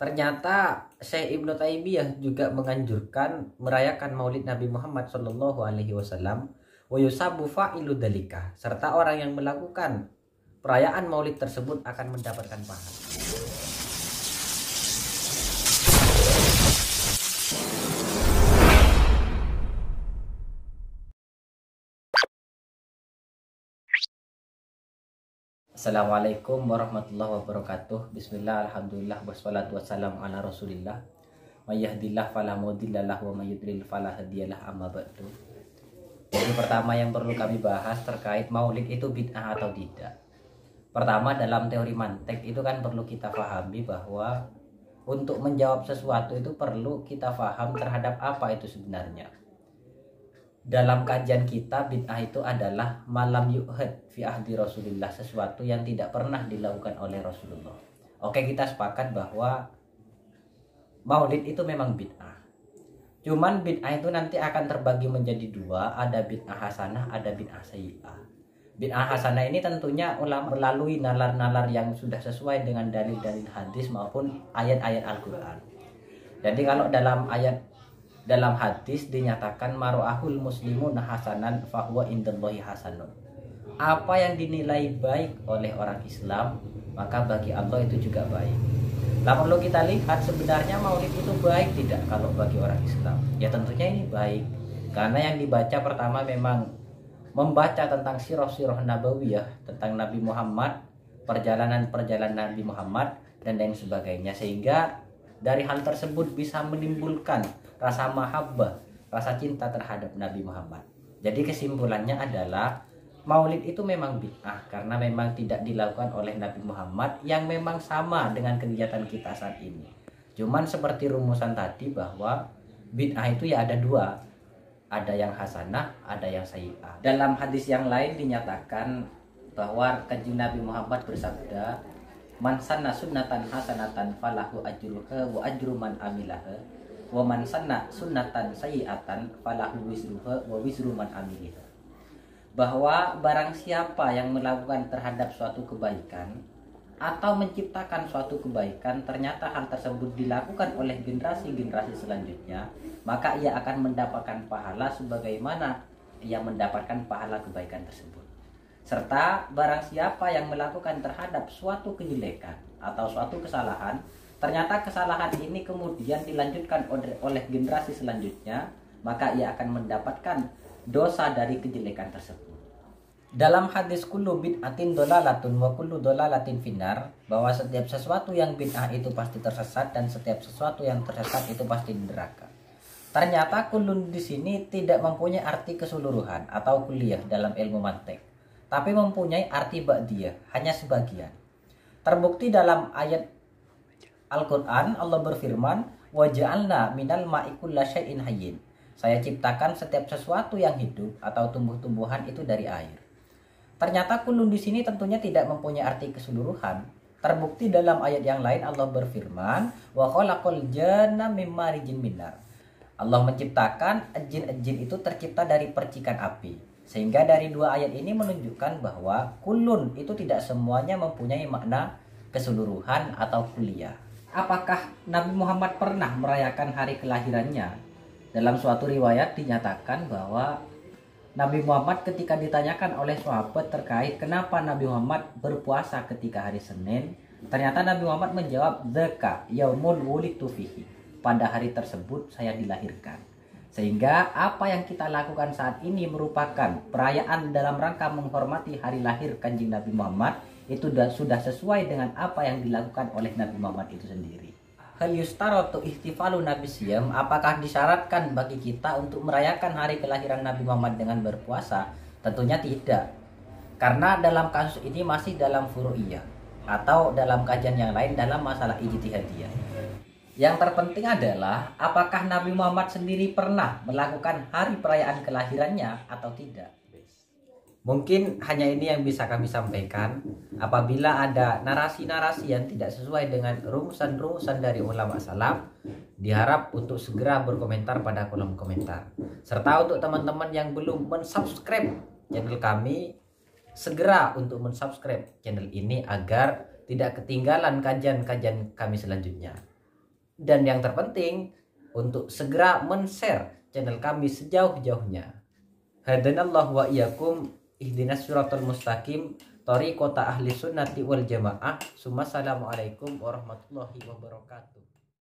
Ternyata Syekh Ibnu Taimiyah juga menganjurkan merayakan Maulid Nabi Muhammad Shallallahu Alaihi Wasallam wa yusabu fa'ilu dalika, serta orang yang melakukan perayaan Maulid tersebut akan mendapatkan pahala. Assalamualaikum warahmatullahi wabarakatuh. Bismillah, alhamdulillah, wassalatu wassalamu ala rasulillah. Mayyahdillah fala mudhillalah wa mayyudlil fala hadiyalah, amma ba'du. Jadi pertama yang perlu kami bahas terkait maulid itu bid'ah atau tidak. Pertama, dalam teori mantek itu kan perlu kita pahami bahwa untuk menjawab sesuatu itu perlu kita paham terhadap apa itu sebenarnya. Dalam kajian kita, bid'ah itu adalah malam yu'had fi ahdi Rasulillah, sesuatu yang tidak pernah dilakukan oleh Rasulullah. Oke, kita sepakat bahwa maulid itu memang bid'ah. Cuman bid'ah itu nanti akan terbagi menjadi dua, ada bid'ah hasanah, ada bid'ah sayyi'ah. Bid'ah hasanah ini tentunya ulama melalui nalar-nalar yang sudah sesuai dengan dalil-dalil hadis maupun ayat-ayat Al-Quran. Jadi kalau dalam hadis dinyatakan maro'ahul muslimun hasanan fahuwa indallahi hasanun. Apa yang dinilai baik oleh orang Islam, maka bagi Allah itu juga baik. Nah, perlu kita lihat sebenarnya maulid itu baik tidak kalau bagi orang Islam. Ya tentunya ini baik. Karena yang dibaca pertama memang membaca tentang sirah-sirah nabawiyah, tentang Nabi Muhammad, perjalanan-perjalanan Nabi Muhammad dan lain sebagainya, sehingga dari hal tersebut bisa menimbulkan rasa mahabbah, rasa cinta terhadap Nabi Muhammad. Jadi kesimpulannya adalah maulid itu memang bid'ah karena memang tidak dilakukan oleh Nabi Muhammad, yang memang sama dengan kegiatan kita saat ini. Cuman seperti rumusan tadi bahwa bid'ah itu ya ada dua, ada yang hasanah, ada yang sayyi'ah. Dalam hadis yang lain dinyatakan bahwa kanjeng Nabi Muhammad bersabda, man sanna sunnatan hasanatan falahu ajruha wa ajru man amilaha wa man sanna sunnatan sayyi'atan falahu wizruha wa wizru man amiliha. Bahwa barang siapa yang melakukan terhadap suatu kebaikan atau menciptakan suatu kebaikan, ternyata hal tersebut dilakukan oleh generasi-generasi selanjutnya, maka ia akan mendapatkan pahala sebagaimana ia mendapatkan pahala kebaikan tersebut. Serta barang siapa yang melakukan terhadap suatu kejelekan atau suatu kesalahan, ternyata kesalahan ini kemudian dilanjutkan oleh generasi selanjutnya, maka ia akan mendapatkan dosa dari kejelekan tersebut. Dalam hadis kullu bid'atin dolalatun wa kullu dolalatin finnar, bahwa setiap sesuatu yang bid'ah itu pasti tersesat dan setiap sesuatu yang tersesat itu pasti di neraka. Ternyata kullun di sini tidak mempunyai arti keseluruhan atau kuliah dalam ilmu mantek, tapi mempunyai arti ba'diyah, hanya sebagian. Terbukti dalam ayat Al-Quran, Allah berfirman, wa ja'alna minal ma'i kulla syai'in hayyin. Saya ciptakan setiap sesuatu yang hidup atau tumbuh-tumbuhan itu dari air. Ternyata kulun di sini tentunya tidak mempunyai arti keseluruhan. Terbukti dalam ayat yang lain Allah berfirman, wa khalaqal janna mimma rijin minar. Allah menciptakan jin-jin itu tercipta dari percikan api. Sehingga dari dua ayat ini menunjukkan bahwa kulun itu tidak semuanya mempunyai makna keseluruhan atau kuliah. Apakah Nabi Muhammad pernah merayakan hari kelahirannya? Dalam suatu riwayat dinyatakan bahwa Nabi Muhammad ketika ditanyakan oleh sahabat terkait kenapa Nabi Muhammad berpuasa ketika hari Senin, ternyata Nabi Muhammad menjawab, dzaka yaumul wulidtu fihi. Pada hari tersebut saya dilahirkan. Sehingga apa yang kita lakukan saat ini merupakan perayaan dalam rangka menghormati hari lahir kanjeng Nabi Muhammad, itu sudah sesuai dengan apa yang dilakukan oleh Nabi Muhammad itu sendiri. Hal yustaratu ihtifalu Nabi Siyam, apakah disyaratkan bagi kita untuk merayakan hari kelahiran Nabi Muhammad dengan berpuasa? Tentunya tidak. Karena dalam kasus ini masih dalam furu'iyah atau dalam kajian yang lain dalam masalah ijtihadiyah. Yang terpenting adalah apakah Nabi Muhammad sendiri pernah melakukan hari perayaan kelahirannya atau tidak. Mungkin hanya ini yang bisa kami sampaikan. Apabila ada narasi-narasi yang tidak sesuai dengan rumusan-rumusan dari ulama salaf, diharap untuk segera berkomentar pada kolom komentar. Serta untuk teman-teman yang belum mensubscribe channel kami, segera untuk mensubscribe channel ini agar tidak ketinggalan kajian-kajian kami selanjutnya. Dan yang terpenting untuk segera men-share channel kami sejauh-jauhnya. Hadanallahu wa iyyakum ihdinas siratal mustaqim thoriqata ahli sunnati wal jamaah. Assalamualaikum warahmatullahi wabarakatuh.